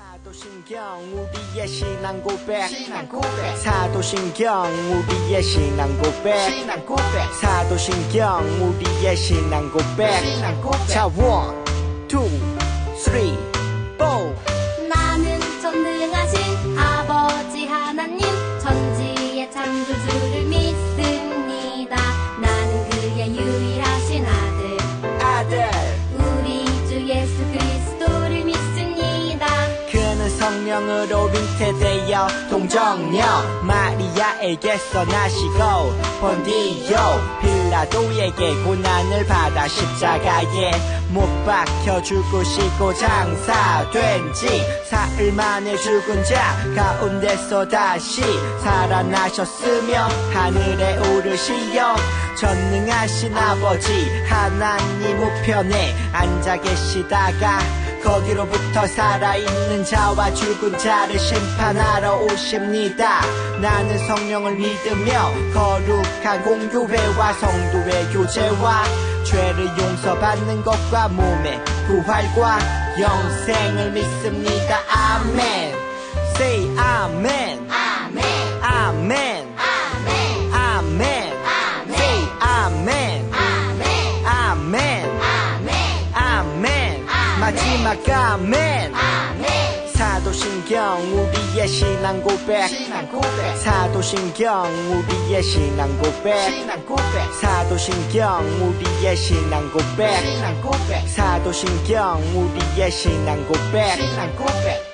사도신경 우리의 신앙 고백 사도신경 우리의 신앙 고백 사도신경 우리의 신앙 고백 자 1, 2, 3, 4 나는 전능하신 아버지 하나님 천지의 창조주를 믿습니다. 나는 그의 유일하신 아들 우리 주 예수 그리스도를 믿습니다. 그는 성령으로 잉태되어 동정녀 마리아에게서 나시고 본디오 빌라도에게 고난을 받아 십자가에 못 박혀 죽으시고 장사된 지 사흘 만에 죽은 자 가운데서 다시 살아나셨으며 하늘에 오르시어 전능하신 아버지 하나님 우편에 앉아 계시다가 거기로부터 살아있는 자와 죽은 자를 심판하러 오십니다. 나는 성령을 믿으며 거룩한 공교회와 성도의 교제와 죄를 용서받는 것과 몸의 부활과 영생을 믿습니다. 아멘. Say 아멘. 아멘 아멘. 아멘 아멘. Say 아멘. 아멘 아멘. 아멘 아멘. 마지막 아멘. 아멘 사도신경 우리의 신앙 고백 사도신경 우리의 신앙 고백 사도신경 우리의 신앙 고백 사도신경 우리의 신앙 고백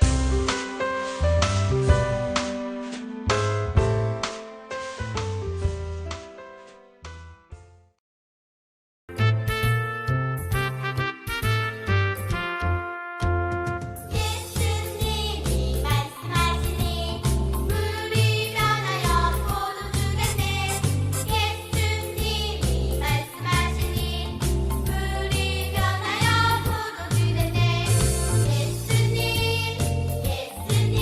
예수님이 말씀하시니 물이 변하여 포도주가 돼. 예수님이 말씀하시니 물이 변하여 포도주가 돼. 예수님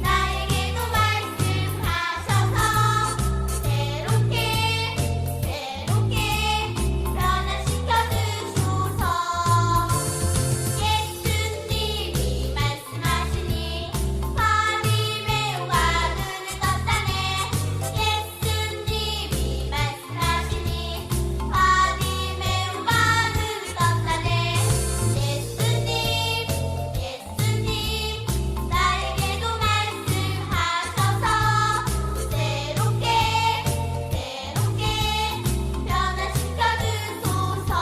나에게도 말씀하셔서 새롭게 변화시켜 주소서. 예수님이 말씀하시니 밤이 매우 가늘을 떴다네. 예수님이 말씀하시니 밤이 매우 가늘을 떴다네. 예수님 나에게도 말씀하셔서 새롭게 변화시켜 주소서.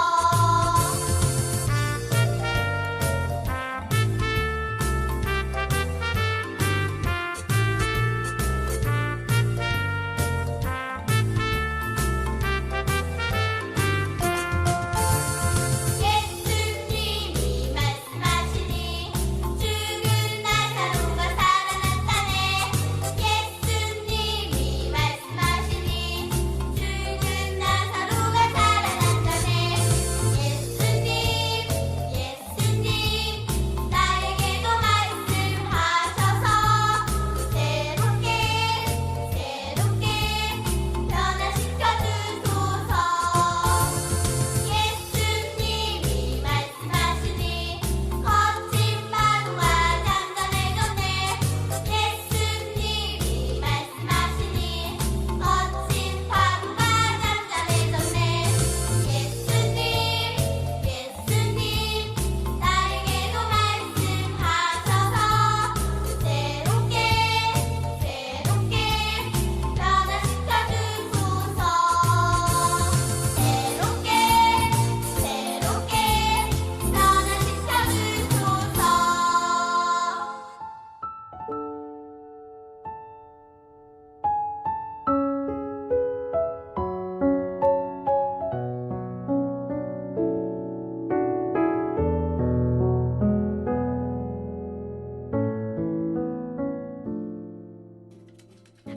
예수님이 말씀하시니 죽은 나사로가 살아났다네. 예수님이 말씀하시니 죽은 나사로가 살아났다네. 예수님 나에게도 말씀하셔서 새롭게 변화시켜 주소서. 예수님이 말씀하시니 거친 파도가 잠잠해졌네. 예수님이 말씀하시니 거친 파도가 잠잠해졌네. 예수님 나에게도 말씀하셔서 새롭게 변화시켜 주소서. 새롭게 변화시켜 주소서.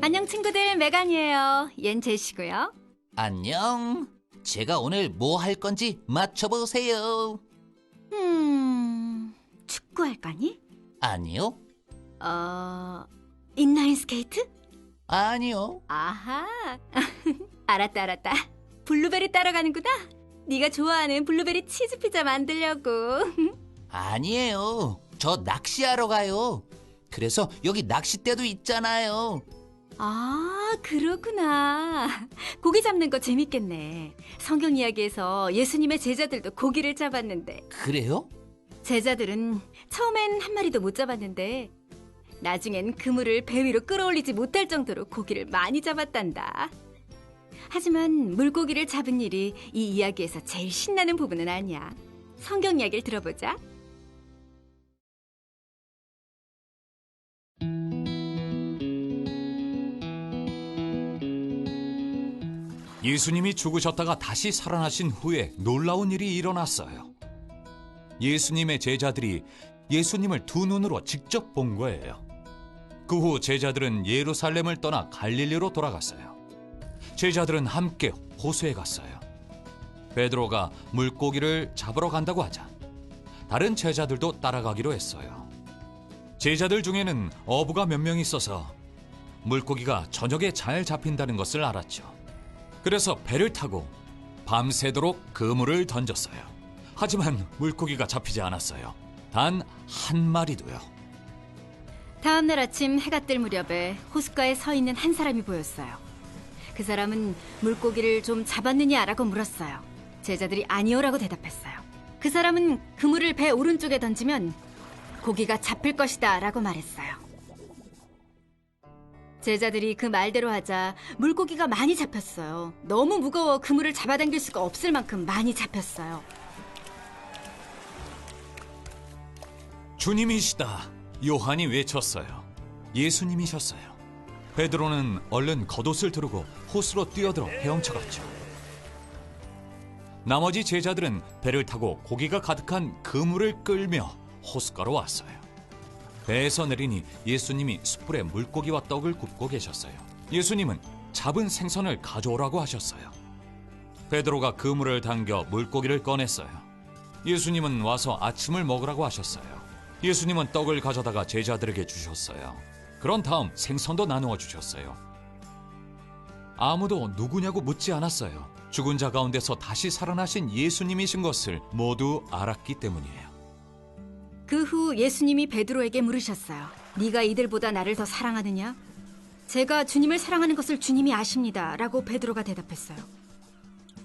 안녕 친구들, 메간이에요. 얜 제시고요. 안녕. 제가 오늘 뭐 할 건지 맞춰보세요. 축구할 거니? 아니요. 인라인 스케이트? 아니요. 아하. 알았다. 블루베리 따러 가는구나. 네가 좋아하는 블루베리 치즈 피자 만들려고. 아니에요. 저 낚시하러 가요. 그래서 여기 낚싯대도 있잖아요. 아, 그렇구나. 고기 잡는 거 재밌겠네. 성경 이야기에서 예수님의 제자들도 고기를 잡았는데 그래요? 제자들은 처음엔 한 마리도 못 잡았는데 나중엔 그물을 배 위로 끌어올리지 못할 정도로 고기를 많이 잡았단다. 하지만 물고기를 잡은 일이 이 이야기에서 제일 신나는 부분은 아니야. 성경 이야기를 들어보자. 예수님이 죽으셨다가 다시 살아나신 후에 놀라운 일이 일어났어요. 예수님의 제자들이 예수님을 두 눈으로 직접 본 거예요. 그 후 제자들은 예루살렘을 떠나 갈릴리로 돌아갔어요. 제자들은 함께 호수에 갔어요. 베드로가 물고기를 잡으러 간다고 하자 다른 제자들도 따라가기로 했어요. 제자들 중에는 어부가 몇 명 있어서 물고기가 저녁에 잘 잡힌다는 것을 알았죠. 그래서 배를 타고 밤새도록 그물을 던졌어요. 하지만 물고기가 잡히지 않았어요. 단 한 마리도요. 다음 날 아침 해가 뜰 무렵에 호숫가에 서 있는 한 사람이 보였어요. 그 사람은 물고기를 좀 잡았느냐라고 물었어요. 제자들이 아니요라고 대답했어요. 그 사람은 그물을 배 오른쪽에 던지면 고기가 잡힐 것이다 라고 말했어요. 제자들이 그 말대로 하자 물고기가 많이 잡혔어요. 너무 무거워 그물을 잡아당길 수가 없을 만큼 많이 잡혔어요. 주님이시다. 요한이 외쳤어요. 예수님이셨어요. 베드로는 얼른 겉옷을 두르고 호수로 뛰어들어 헤엄쳐갔죠. 나머지 제자들은 배를 타고 고기가 가득한 그물을 끌며 호숫가로 왔어요. 배에서 내리니 예수님이 숯불에 물고기와 떡을 굽고 계셨어요. 예수님은 잡은 생선을 가져오라고 하셨어요. 베드로가 그물을 당겨 물고기를 꺼냈어요. 예수님은 와서 아침을 먹으라고 하셨어요. 예수님은 떡을 가져다가 제자들에게 주셨어요. 그런 다음 생선도 나누어 주셨어요. 아무도 누구냐고 묻지 않았어요. 죽은 자 가운데서 다시 살아나신 예수님이신 것을 모두 알았기 때문이에요. 그 후 예수님이 베드로에게 물으셨어요. 네가 이들보다 나를 더 사랑하느냐? 제가 주님을 사랑하는 것을 주님이 아십니다 라고 베드로가 대답했어요.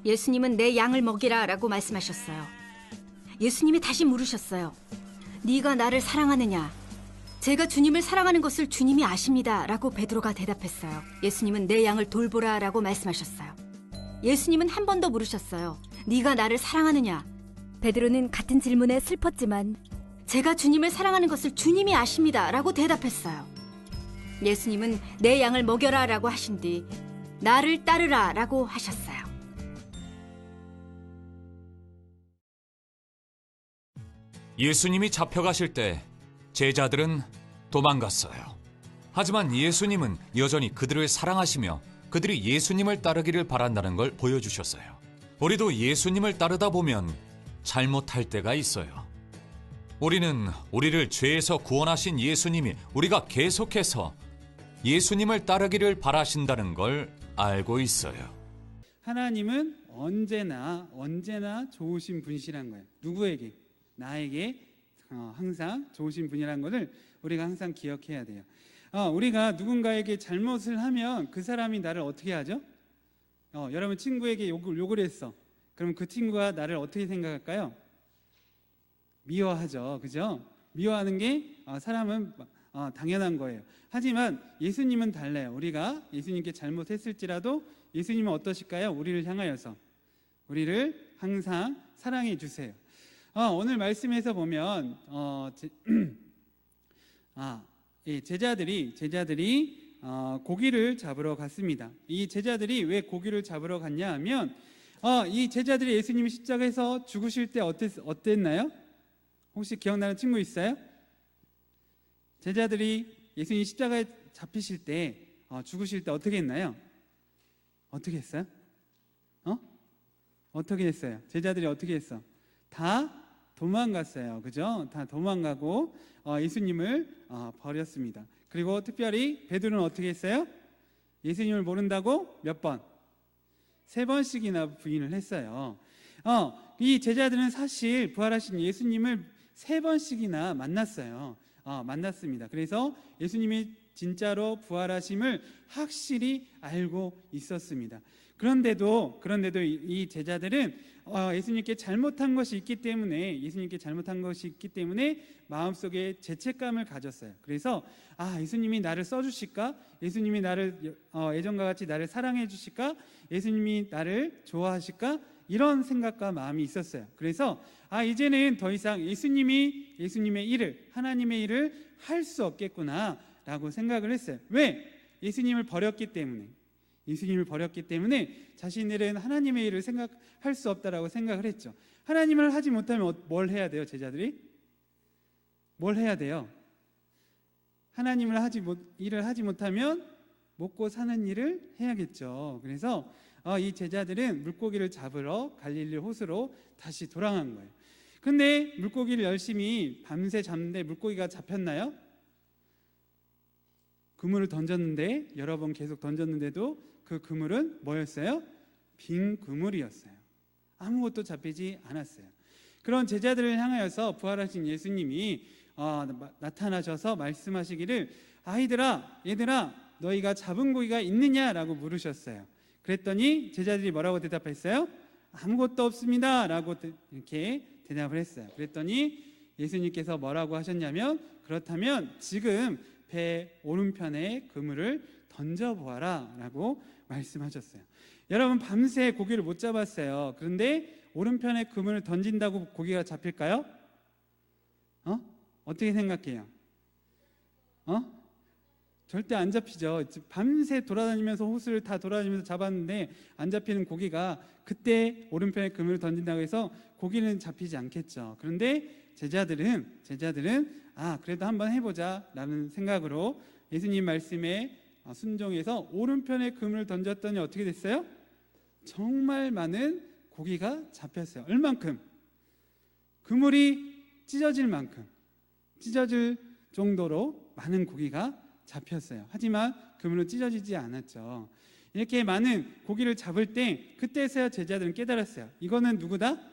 예수님은 내 양을 먹이라 라고 말씀하셨어요. 예수님이 다시 물으셨어요. 네가 나를 사랑하느냐? 제가 주님을 사랑하는 것을 주님이 아십니다 라고 베드로가 대답했어요. 예수님은 내 양을 돌보라 라고 말씀하셨어요. 예수님은 한 번 더 물으셨어요. 네가 나를 사랑하느냐? 베드로는 같은 질문에 슬펐지만 제가 주님을 사랑하는 것을 주님이 아십니다 라고 대답했어요. 예수님은 내 양을 먹여라 라고 하신 뒤 나를 따르라 라고 하셨어요. 예수님이 잡혀가실 때 제자들은 도망갔어요. 하지만 예수님은 여전히 그들을 사랑하시며 그들이 예수님을 따르기를 바란다는 걸 보여주셨어요. 우리도 예수님을 따르다 보면 잘못할 때가 있어요. 우리는 우리를 죄에서 구원하신 예수님이 우리가 계속해서 예수님을 따르기를 바라신다는 걸 알고 있어요. 하나님은 언제나 좋으신 분이시란 거예요. 누구에게? 나에게 항상 좋으신 분이란 것을 우리가 항상 기억해야 돼요. 우리가 누군가에게 잘못을 하면 그 사람이 나를 어떻게 하죠? 여러분 친구에게 욕을 했어. 그럼 그 친구가 나를 어떻게 생각할까요? 미워하죠. 그죠? 미워하는 게 사람은 당연한 거예요. 하지만 예수님은 달라요. 우리가 예수님께 잘못했을지라도 예수님은 어떠실까요? 우리를 향하여서 우리를 항상 사랑해 주세요. 오늘 말씀에서 보면 제자들이 고기를 잡으러 갔습니다. 이 제자들이 왜 고기를 잡으러 갔냐 하면 이 제자들이 예수님이 십자가에서 죽으실 때 어땠나요? 혹시 기억나는 친구 있어요? 제자들이 예수님이 십자가에 잡히실 때 죽으실 때 어떻게 했나요? 어떻게 했어요? 어떻게 했어요? 제자들이 어떻게 했어? 다 도망갔어요. 그죠? 다 도망가고 예수님을 버렸습니다. 그리고 특별히 베드로는 어떻게 했어요? 예수님을 모른다고 몇 번? 3번씩이나 부인을 했어요. 이 제자들은 사실 부활하신 예수님을 3번씩이나 만났어요. 만났습니다. 그래서 예수님이 진짜로 부활하심을 확실히 알고 있었습니다. 그런데도 이 제자들은 예수님께 잘못한 것이 있기 때문에 마음속에 죄책감을 가졌어요. 그래서 예수님이 나를 써주실까? 예수님이 나를 예전과 같이 나를 사랑해 주실까? 예수님이 나를 좋아하실까? 이런 생각과 마음이 있었어요. 그래서 이제는 더 이상 예수님의 일을, 하나님의 일을 할 수 없겠구나 라고 생각을 했어요. 왜? 예수님을 버렸기 때문에 자신들은 하나님의 일을 생각할 수 없다라고 생각을 했죠. 하나님을 하지 못하면 뭘 해야 돼요, 제자들이? 뭘 해야 돼요? 하나님을 일을 하지 못하면 먹고 사는 일을 해야겠죠. 그래서 이 제자들은 물고기를 잡으러 갈릴리 호수로 다시 돌아간 거예요. 근데 물고기를 열심히 밤새 잡는데 물고기가 잡혔나요? 그물을 던졌는데, 여러 번 계속 던졌는데도 그 그물은 뭐였어요? 빈 그물이었어요. 아무것도 잡히지 않았어요. 그런 제자들을 향하여서 부활하신 예수님이 나타나셔서 말씀하시기를, 얘들아 너희가 잡은 고기가 있느냐라고 물으셨어요. 그랬더니 제자들이 뭐라고 대답했어요? 아무것도 없습니다 라고 이렇게 대답을 했어요. 그랬더니 예수님께서 뭐라고 하셨냐면, 그렇다면 지금 배 오른편에 그물을 던져보아라 라고 말씀하셨어요. 여러분, 밤새 고기를 못 잡았어요. 그런데 오른편에 그물을 던진다고 고기가 잡힐까요? 어떻게 생각해요? 절대 안 잡히죠. 밤새 돌아다니면서 호수를 다 돌아다니면서 잡았는데 안 잡히는 고기가, 그때 오른편에 그물을 던진다고 해서 고기는 잡히지 않겠죠. 그런데 제자들은 그래도 한번 해보자 라는 생각으로 예수님 말씀에 순종해서 오른편에 그물을 던졌더니 어떻게 됐어요? 정말 많은 고기가 잡혔어요. 얼만큼? 그물이 찢어질 정도로 많은 고기가 잡혔어요. 하지만 그물은 찢어지지 않았죠. 이렇게 많은 고기를 잡을 때, 그때서야 제자들은 깨달았어요. 이거는 누구다?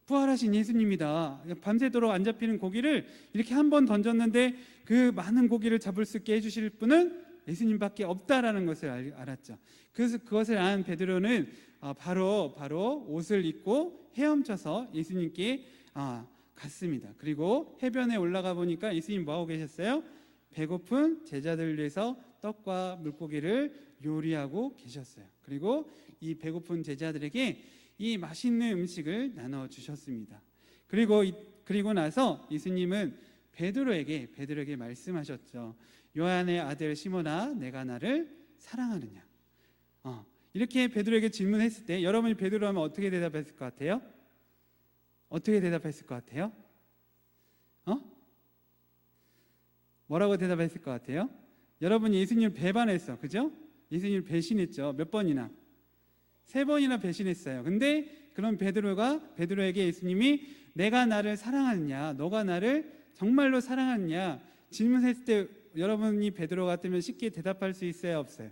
부활하신 예수님이다. 밤새도록 안 잡히는 고기를 이렇게 한 번 던졌는데 그 많은 고기를 잡을 수 있게 해주실 분은 예수님밖에 없다라는 것을 알았죠. 그래서 그것을 안 베드로는 바로 옷을 입고 헤엄쳐서 예수님께 갔습니다. 그리고 해변에 올라가 보니까 예수님 뭐하고 계셨어요? 배고픈 제자들을 위해서 떡과 물고기를 요리하고 계셨어요. 그리고 이 배고픈 제자들에게 이 맛있는 음식을 나눠 주셨습니다. 그리고 나서 예수님은 베드로에게 말씀하셨죠. 요한의 아들 시몬아, 내가 나를 사랑하느냐? 이렇게 베드로에게 질문했을 때 여러분이 베드로 하면 어떻게 대답했을 것 같아요? 뭐라고 대답했을 것 같아요? 여러분이 예수님을 배반했어, 그죠? 예수님을 배신했죠. 몇 번이나? 3번이나 배신했어요. 근데 그런 베드로에게 예수님이 내가 나를 사랑하느냐, 너가 나를 정말로 사랑하느냐 질문했을 때 여러분이 베드로 같으면 쉽게 대답할 수 있어요, 없어요?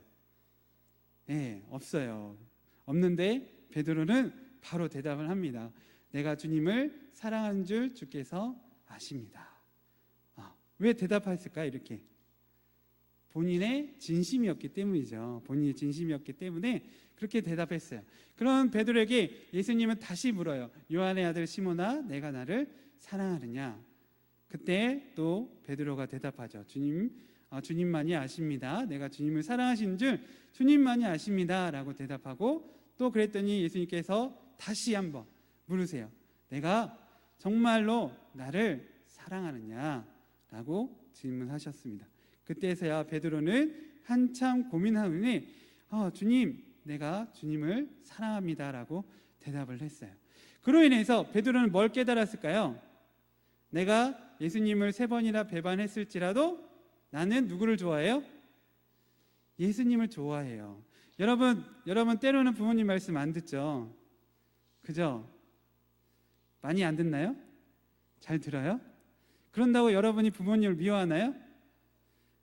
네, 없어요. 없는데 베드로는 바로 대답을 합니다. 내가 주님을 사랑하는 줄 주께서 아십니다. 왜 대답했을까요? 이렇게 본인의 진심이었기 때문이죠. 본인의 진심이었기 때문에 그렇게 대답했어요. 그런 베드로에게 예수님은 다시 물어요. 요한의 아들 시몬아, 내가 나를 사랑하느냐? 그때 또 베드로가 대답하죠. 주님만이 아십니다. 내가 주님을 사랑하시는 줄 주님만이 아십니다 라고 대답하고, 또 그랬더니 예수님께서 다시 한번 물으세요. 내가 정말로 나를 사랑하느냐? 라고 질문하셨습니다. 그때서야 베드로는 한참 고민한 후에 주님, 내가 주님을 사랑합니다 라고 대답을 했어요. 그로 인해서 베드로는 뭘 깨달았을까요? 내가 예수님을 3번이나 배반했을지라도 나는 누구를 좋아해요? 예수님을 좋아해요. 여러분 때로는 부모님 말씀 안 듣죠? 그죠? 많이 안 듣나요? 잘 들어요? 그런다고 여러분이 부모님을 미워하나요?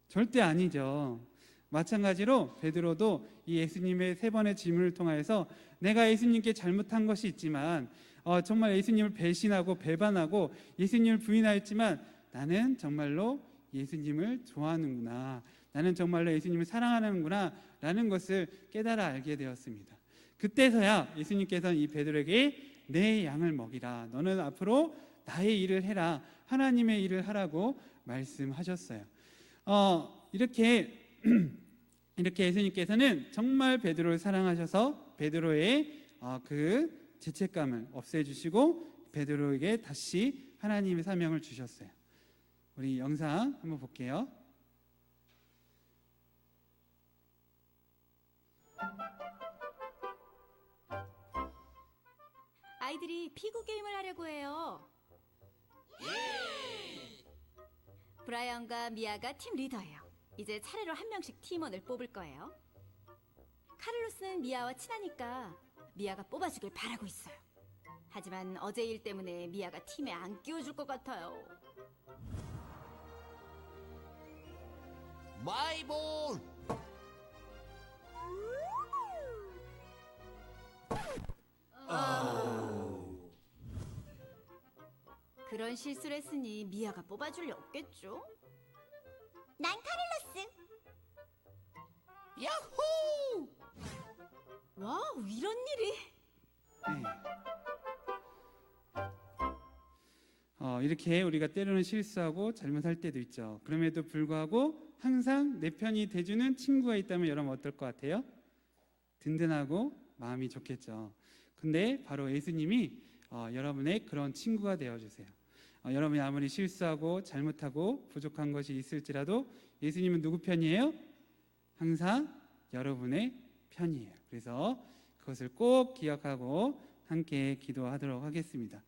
절대 아니죠. 마찬가지로 베드로도 이 예수님의 3번의 질문을 통하여서 내가 예수님께 잘못한 것이 있지만 정말 예수님을 배신하고 배반하고 예수님을 부인하였지만 나는 정말로 예수님을 좋아하는구나, 나는 정말로 예수님을 사랑하는구나 라는 것을 깨달아 알게 되었습니다. 그때서야 예수님께서는 이 베드로에게 내 양을 먹이라, 너는 앞으로 나의 일을 해라, 하나님의 일을 하라고 말씀하셨어요. 이렇게 예수님께서는 정말 베드로를 사랑하셔서 베드로의 그 죄책감을 없애주시고 베드로에게 다시 하나님의 사명을 주셨어요. 우리 영상 한번 볼게요. 아이들이 피구 게임을 하려고 해요. 브라이언과 미아가 팀 리더예요. 이제 차례로 한 명씩 팀원을 뽑을 거예요. 카를로스는 미아와 친하니까 미아가 뽑아주길 바라고 있어요. 하지만 어제 일 때문에 미아가 팀에 안 끼워줄 것 같아요. 마이볼! 그런 실수를 했으니 미아가 뽑아줄 리 없겠죠? 난 카를로스. 야호! 와우, 이런 일이. 이렇게 우리가 때로는 실수하고 잘못할 때도 있죠. 그럼에도 불구하고 항상 내 편이 돼주는 친구가 있다면 여러분 어떨 것 같아요? 든든하고 마음이 좋겠죠. 근데 바로 예수님이 여러분의 그런 친구가 되어주세요. 여러분이 아무리 실수하고 잘못하고 부족한 것이 있을지라도 예수님은 누구 편이에요? 항상 여러분의 편이에요. 그래서 그것을 꼭 기억하고 함께 기도하도록 하겠습니다.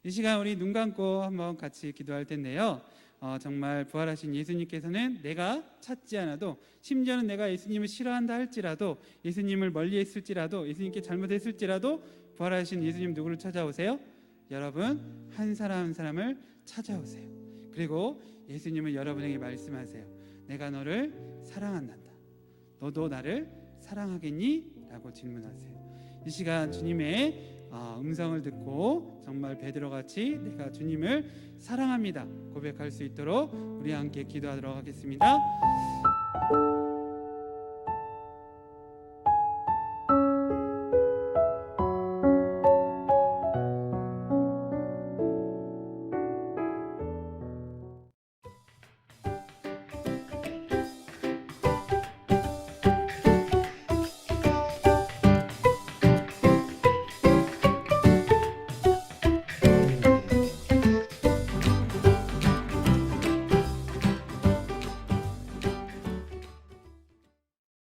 이 시간 우리 눈 감고 한번 같이 기도할 텐데요. 정말 부활하신 예수님께서는 내가 찾지 않아도, 심지어는 내가 예수님을 싫어한다 할지라도, 예수님을 멀리 했을지라도, 예수님께 잘못했을지라도 부활하신 예수님 누구를 찾아오세요? 여러분 한 사람 한 사람을 찾아오세요. 그리고 예수님은 여러분에게 말씀하세요. 내가 너를 사랑한단다. 너도 나를 사랑하겠니? 라고 질문하세요. 이 시간 주님의 음성을 듣고 정말 베드로같이 내가 주님을 사랑합니다 고백할 수 있도록 우리 함께 기도하도록 하겠습니다.